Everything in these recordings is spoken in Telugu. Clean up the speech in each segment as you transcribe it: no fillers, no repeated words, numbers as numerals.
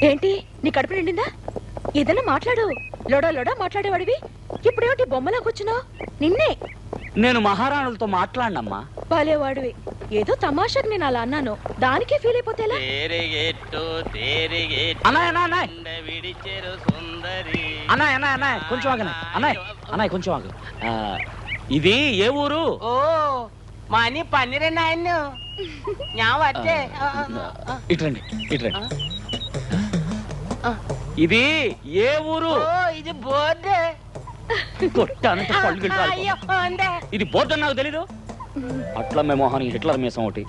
ఏంటి నీ కడుపు నిండిందా? ఏదైనా మాట్లాడు. లోడా లోడా మాట్లాడేవాడివి ఇప్పుడేమిటి బొమ్మలా కూర్చున్నావు? నిన్నే. నేను మహారాణులతో మాట్లాడినమ్మా. బాలేవాడివి. ఏదో తమాషాకి నేను అలా అన్నాను, దానికే ఫీల్ అయిపోతేలా? కొంచెం ఆగనే అన్నయ్య కొంచెం ఆగు. ఇది ఏ ఊరు? ఓ మనీ పన్నీరన్న ఇట్రండి. ఇది ఏ ఊరు? ఇది బోర్డు. ఇది బోర్డు అని నాకు తెలీదు. అట్లా మే మోహన్ హిట్లర్ మీసం ఒకటి.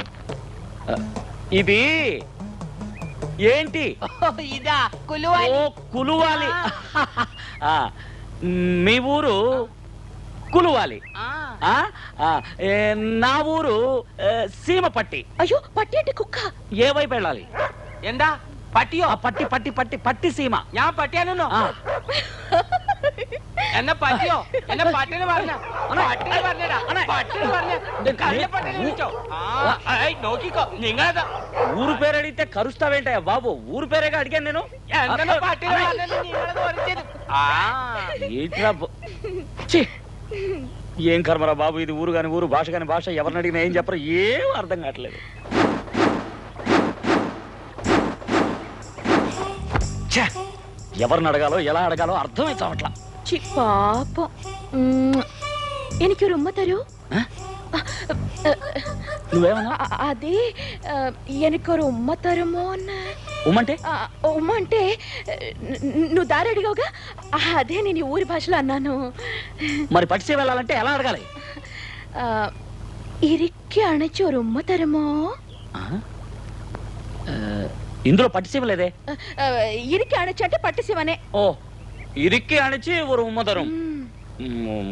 ఇది ఏంటి? ఇదా కులువాలి. మీ ఊరు కులువాలి. నా ఊరు సీమపట్టి. అయ్యో పట్టి అంటే కుక్క. ఏ వైపు వెళ్ళాలి? ఎందా పట్టియో? పట్టి పట్టి పట్టి పట్టి సీమ. యా పట్టియాను എന്നെ പറ്റിയോ? എന്നെ പട്ടിന് പറഞ്ഞ നോക്കിക്കോ. നിങ്ങളെന്താ ఊరు పేరు అడిగితే కరుస్తావేంటయ్యా బాబు? ఊరు పేరేగా అడిగాను నేను. ఏం కర్మరా బాబు, ఇది ఊరు కాని ఊరు, భాష కాని భాష. ఎవరిని అడిగినా ఏం చెప్పరు, ఏం అర్థం కావట్లేదు. ఎవరిని అడగాలో ఎలా అడగాలో అర్థమై చావట్లా. പാപ്പം എനിക്കൊരു ഉമ്മ തരൂ. నువ్వేమన్నా? అదే എനിക്കൊരു ఉమ్మ తరుమో అన్న. ఉమ్మంటే? ఉమ్మ అంటే నువ్వు దారి అడిగావుగా, అదే నేను ఊరి భాషలో అన్నాను. మరి పట్టిసే వెళ్ళాలంటే ఎలా అడగాలి? ఇరికి అణచి ఒక ఉమ్మ తరుమో. ఇందులో పట్టిసీమలేదే. ఇరికి అణచి అంటే పట్టిసీమనే. ఓ, ఇరికి అణచి ఒక ఉమ్మ తరం.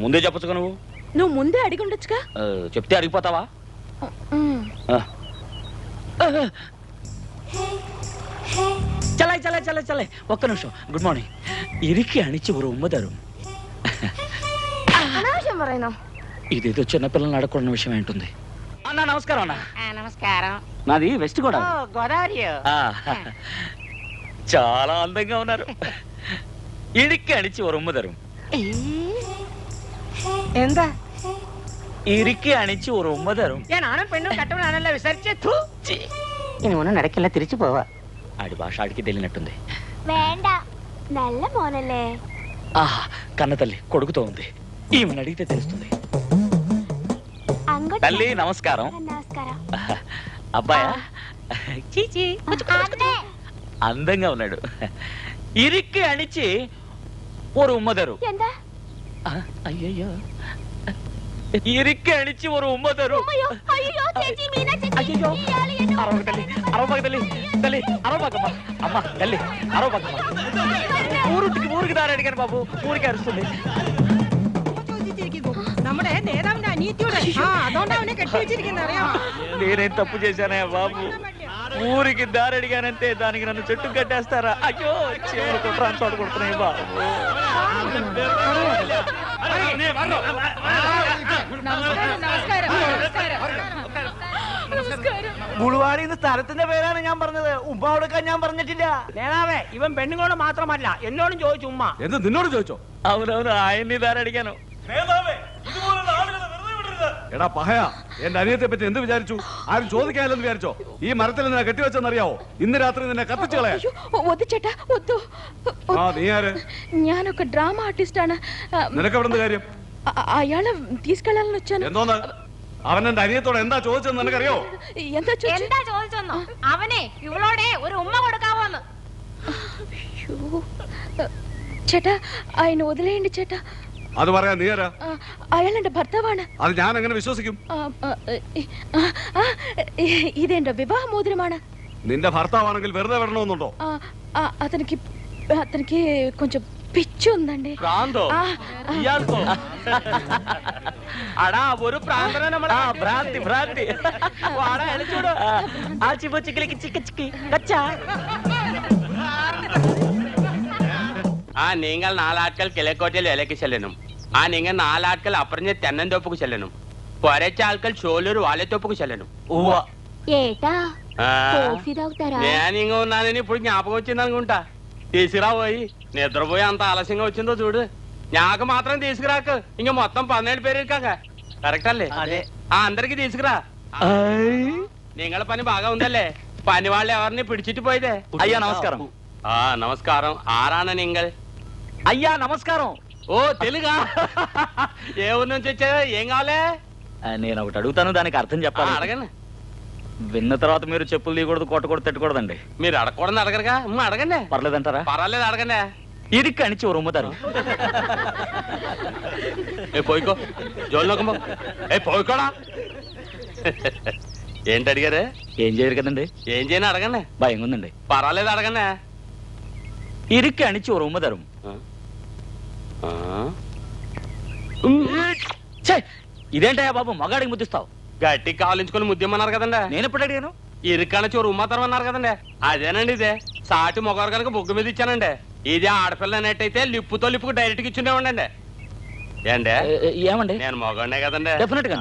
ముందే చెప్పచ్చుగా నువ్వు. నువ్వు ముందే అడిగి ఉండొచ్చుగా. చెప్తే అడిగిపోతావా? చలే చలే చలే చలే ఒక్క నిమిషం. Good morning. ఇరికి అణిచి ఒక ఉమ్మ తరం. ఇదేదో చిన్నపిల్లల్ని అడగకూడని విషయం ఏంటుంది. అన్నా నమస్కారం. అన్నా నమస్కారం. నాది వెస్ట్ గోదావరి. చాలా అందంగా ఉన్నారు. ఇడికి అణిచి ఒక ఉమ్మ తరం. എന്താ ഇരിക്കി അണിച്ച് ഒരു ഉമ്മ തരും. ഞാൻ ആണും പെണ്ണും കട്ടവനാണല്ലോ വിസരിച്ചു. ഇനി ഒന്നും നടക്കില്ല, തിരിച്ചു പോവാ. ആടി ഭാഷ ആടിക്ക് తెలియనట్టుంది. വേണ്ട, നല്ല മോനല്ലേ. ఆహా, కన్న తల్లి కొడుకుతో ఉంది. ఈమెను అడిగితే తెలుస్తుంది. తల్లి నమస్కారం. నమస్కారం. అబ్బాయా? చీచీ అందంగా ఉన్నాడు. ఇరికి అణిచి ஒரு ఉమ్మ తரும். എന്താ? అయ్యయ్యో, ఇరికి అణిచి ఒక ఉమ్మ తரும். అయ్యో చేచి మీనా చేచి. అయ్యో అరవక తల్లి, అరవక తల్లి, తల్లి అరవకమ్మా. అమ్మ తల్లి అరవకమ్మా. ఊరికి దారి అడిగాను బాబు, ఊరికి అరుస్తుంది. నేనేం తప్పు చేశానయ్యా బాబు? ఊరికి దారి అడిగానంటే దానికి నన్ను చెట్టు కట్టేస్తారా? అయ్యో చెవులు కుట్రాన్ని చోటు కొడుతున్నాయి బాబు. ഗുളുവാടിന്ന് സ്ഥലത്തിന്റെ പേരാണ് ഞാൻ പറഞ്ഞത്, ഉമ്മ കൊടുക്കാൻ ഞാൻ പറഞ്ഞിട്ടില്ല. നേതാവേ, ഇവൻ പെണ്ണുങ്ങളോട് മാത്രമല്ല എന്നോടും ചോദിച്ചു ഉമ്മ. എന്ത് നിന്നോട് ചോദിച്ചോ? అవునవును, ఆయన్ని దారి అడిగాను. എടാ പഹയ, എന്റെ അനിയത്തെ പറ്റി എന്ത് വിചാരിച്ചു? ആരും ചോദിക്കാനില്ലെന്ന് വിചാരിച്ചോ? ഈ മരത്തിൽ നിന്നെ കെട്ടിവെച്ചെന്നറിയാവോ? ഇന്ന് രാത്രി നിന്നെ കത്തിച്ചു കളയാ. వద్దు ചേട്ടാ వద్దు. ആ നീ ആര്? ഞാനൊక డ్రామా ఆర్టిస్ట్ ആണ്. നിനക്ക് എവിടെ കാര്യം? അയാളെ తీసుకెళ్ళాలని వచ్చాను. എന്തോന്ന്? അവൻ എന്റെ അനിയത്തോട് എന്താ ചോദിച്ചെന്ന് നിനക്കറിയോ? എന്താ ചോദിച്ചെന്നോ? അവനെ ഇവളോടെ ഒരു ഉമ്മ കൊടുക്കാവോന്ന്. ചേട്ടാ ఆయన వదిలేయండి ചേട്ടാ. അത് പറയാ നീ ആരാ? അയാളെന്റെ ഭർത്താവാണ്. അത് ഞാൻ എങ്ങനെ വിശ്വസിക്കും? ഇതെന്റെ വിവാഹ മോതിരമാണ്. നിന്റെ ഭർത്താവാണെങ്കിൽ വെറുതെ വിടണമെന്നുണ്ടോ? అతనికి కొంచెం పిచ్చి ఉందండి. అడా ഒരു പ്രാന്തനെ നമ്മൾ భ్రాంతి భ్రాంతి. వాడా ఎలి చూడు. ఆచిపోచి కిలికి చిక్క చిక్కి కచ్చా. നിങ്ങൾ നാലാട്കൾ കിഴക്കോട്ടയിൽ വിലക്ക് ചെല്ലണം. നിങ്ങൾ നാലാട്കൾ അപ്പുറഞ്ഞ തെന്നന്തോപ്പുക്ക് ചെല്ലണം. പൊരച്ച ആൾക്കാർ ചോലൂർ വാലത്തോപ്പുക്ക് ചെല്ലണം. ഏട്ടാ కాఫీ తాగుతారా నేను ఇంకా ఉన్నానని ఇప్పుడు జ్ఞాపకం వచ్చింది అనుకుంటా. తీసుకురా పోయి నిద్రపోయి అంత ఆలస్యంగా వచ్చిందో చూడు. నాకు మాత్రం తీసుకురాక ఇంక మొత్తం 12 పేరు కాక కరెక్ట్ అల్లే. అదే. అందరికి తీసుకురా. నింగళ పని బాగా ఉందల్లే. పని వాళ్ళు ఎవరిని పిడిచిట్టిపోయిదే. అయ్యా నమస్కారం. నమస్కారం. ఆరాన నింగల్. అయ్యా నమస్కారం. ఓ తెలుగా? ఏ ఊరు నుంచి వచ్చావు? ఏం కావాలే? నేను ఒకటి అడుగుతాను, దానికి అర్థం చెప్పాలి. అడగండి. విన్న తర్వాత మీరు చెప్పులు తీయకూడదు, కొట్టకూడదు, తిట్టకూడదండి. మీరు అడగకూడదు అడగరుగా. అడగండి. పర్లేదంటారా? పర్వాలేదు అడగండి. ఇరుక్కి అణిచి ఓ రొమ్ముతారు. ఏ పోయికో జోల్లోకమ్మో. ఏ పోయికోడా. ఏంటి అడిగారే? ఏం చేయరు కదండి. ఏం చేయను అడగండి. భయం ఉందండి. పర్వాలేదు అడగండి. ఇరుక్కి అణిచి ఓ రొమ్ముతారు. ఇదేంటయ్యా బాబు, మగాడికి ముద్దిస్తావు? గట్టి కావాలించుకొని ముద్దిమ్మన్నారు కదండి. నేను ఎప్పుడు అడిగాను? ఇరుక్కన చోరు ఉమ్మాతరం అన్నారు కదండి. అదేనండి ఇదే. సాటి మొగారు కనుక బొగ్గు మీద ఇచ్చానండి. ఇది ఆడపిల్ల అన్నట్టయితే లిప్పుతో లిప్పుకు డైరెక్ట్ గా ఇచ్చుండేవండి. ఏండే ఏమండి? నేను మొగాడినే కదండి. డెఫినెట్ గా.